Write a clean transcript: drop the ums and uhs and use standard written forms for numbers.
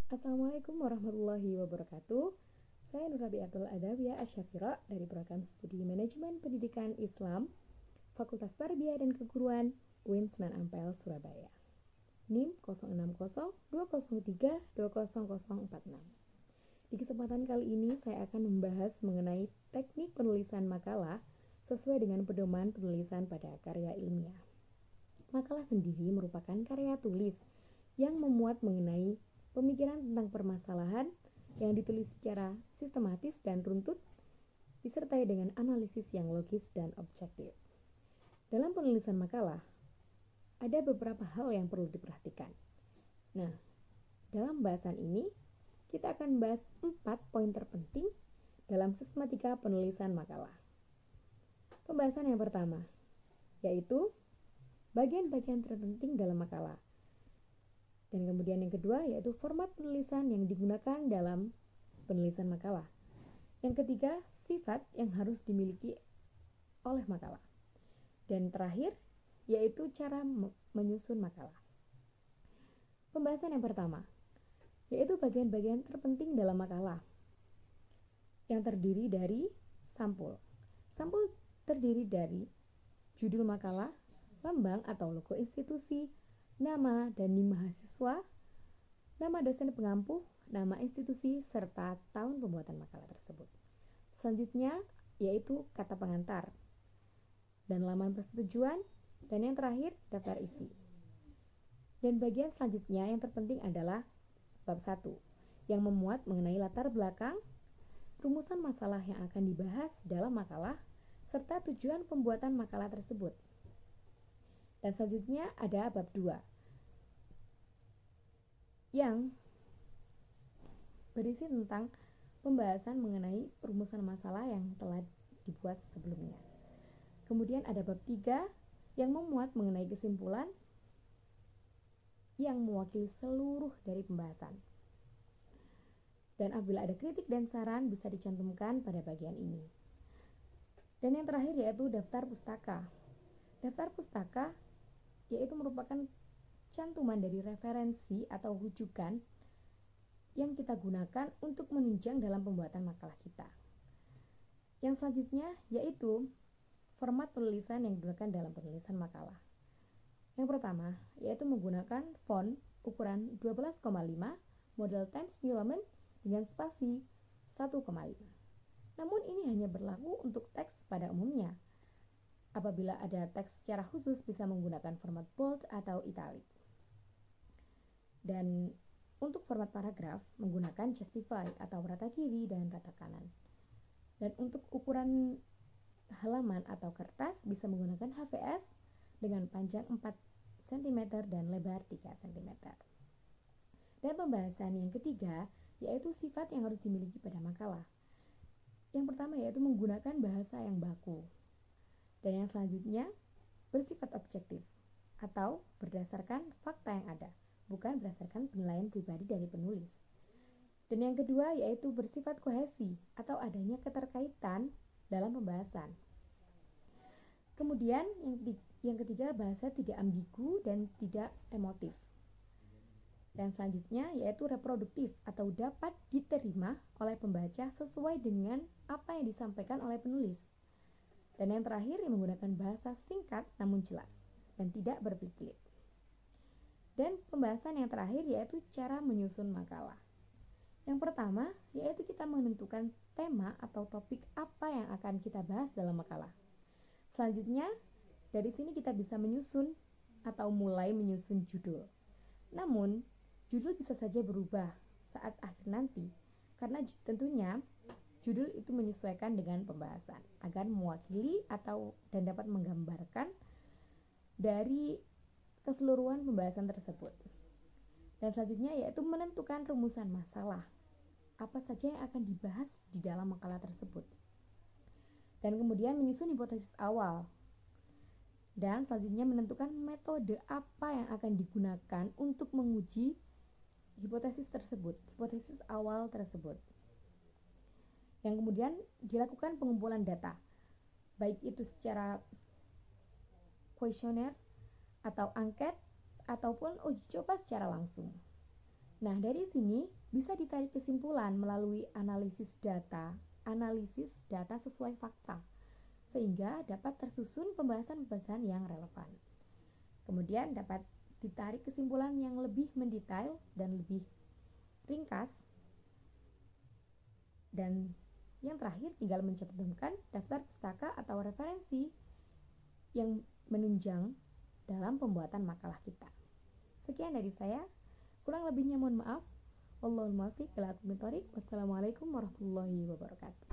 Assalamualaikum warahmatullahi wabarakatuh. Saya Nur Rabiatul Adawiyah Asyafira dari program Studi Manajemen Pendidikan Islam, Fakultas Tarbiyah dan Keguruan, UIN Senan Ampel, Surabaya. NIM 060203200046. Di kesempatan kali ini saya akan membahas mengenai teknik penulisan makalah sesuai dengan pedoman penulisan pada karya ilmiah. Makalah sendiri merupakan karya tulis yang memuat mengenai pemikiran tentang permasalahan yang ditulis secara sistematis dan runtut, disertai dengan analisis yang logis dan objektif. Dalam penulisan makalah, ada beberapa hal yang perlu diperhatikan. Nah, dalam bahasan ini, kita akan bahas 4 poin terpenting dalam sistematika penulisan makalah. Pembahasan yang pertama, yaitu bagian-bagian terpenting dalam makalah. Dan kemudian yang kedua yaitu format penulisan yang digunakan dalam penulisan makalah. Yang ketiga, sifat yang harus dimiliki oleh makalah. Dan terakhir, yaitu cara menyusun makalah. Pembahasan yang pertama, yaitu bagian-bagian terpenting dalam makalah yang terdiri dari sampul. Sampul terdiri dari judul makalah, lambang atau logo institusi, nama dan NIM mahasiswa, nama dosen pengampu, nama institusi, serta tahun pembuatan makalah tersebut. Selanjutnya yaitu kata pengantar dan laman persetujuan, dan yang terakhir daftar isi. Dan bagian selanjutnya yang terpenting adalah bab 1 yang memuat mengenai latar belakang, rumusan masalah yang akan dibahas dalam makalah, serta tujuan pembuatan makalah tersebut. Dan selanjutnya ada bab 2 yang berisi tentang pembahasan mengenai rumusan masalah yang telah dibuat sebelumnya. Kemudian ada bab 3 yang memuat mengenai kesimpulan yang mewakili seluruh dari pembahasan. Dan apabila ada kritik dan saran bisa dicantumkan pada bagian ini. Dan yang terakhir yaitu daftar pustaka. Daftar pustaka yaitu merupakan cantuman dari referensi atau rujukan yang kita gunakan untuk menunjang dalam pembuatan makalah kita. Yang selanjutnya yaitu format penulisan yang digunakan dalam penulisan makalah. Yang pertama yaitu menggunakan font ukuran 12,5 model Times New Roman dengan spasi 1,5. Namun ini hanya berlaku untuk teks pada umumnya. Apabila ada teks secara khusus bisa menggunakan format bold atau italic. Dan untuk format paragraf menggunakan justify atau rata kiri dan rata kanan. Dan untuk ukuran halaman atau kertas bisa menggunakan HVS dengan panjang 4 cm dan lebar 3 cm. Dan pembahasan yang ketiga yaitu sifat yang harus dimiliki pada makalah. Yang pertama yaitu menggunakan bahasa yang baku. Dan yang selanjutnya bersifat objektif atau berdasarkan fakta yang ada, bukan berdasarkan penilaian pribadi dari penulis. Dan yang kedua yaitu bersifat kohesi atau adanya keterkaitan dalam pembahasan. Kemudian yang ketiga bahasa tidak ambigu dan tidak emotif. Dan selanjutnya yaitu reproduktif atau dapat diterima oleh pembaca sesuai dengan apa yang disampaikan oleh penulis. Dan yang terakhir yang menggunakan bahasa singkat namun jelas dan tidak berbelit-belit. Dan pembahasan yang terakhir yaitu cara menyusun makalah. Yang pertama yaitu kita menentukan tema atau topik apa yang akan kita bahas dalam makalah. Selanjutnya dari sini kita bisa menyusun atau mulai menyusun judul. Namun judul bisa saja berubah saat akhir nanti karena tentunya judul itu menyesuaikan dengan pembahasan agar mewakili atau dan dapat menggambarkan dari keseluruhan pembahasan tersebut. Dan selanjutnya yaitu menentukan rumusan masalah. Apa saja yang akan dibahas di dalam makalah tersebut. Dan kemudian menyusun hipotesis awal. Dan selanjutnya menentukan metode apa yang akan digunakan untuk menguji hipotesis tersebut, hipotesis awal tersebut. Yang kemudian dilakukan pengumpulan data, baik itu secara kuesioner atau angket ataupun uji coba secara langsung. Nah, dari sini bisa ditarik kesimpulan melalui analisis data sesuai fakta, sehingga dapat tersusun pembahasan-pembahasan yang relevan. Kemudian dapat ditarik kesimpulan yang lebih mendetail dan lebih ringkas. Dan yang terakhir tinggal mencantumkan daftar pustaka atau referensi yang menunjang dalam pembuatan makalah kita. Sekian dari saya, kurang lebihnya mohon maaf. Wallahul muwaffiq ila aqwamit thoriq. Wassalamualaikum warahmatullahi wabarakatuh.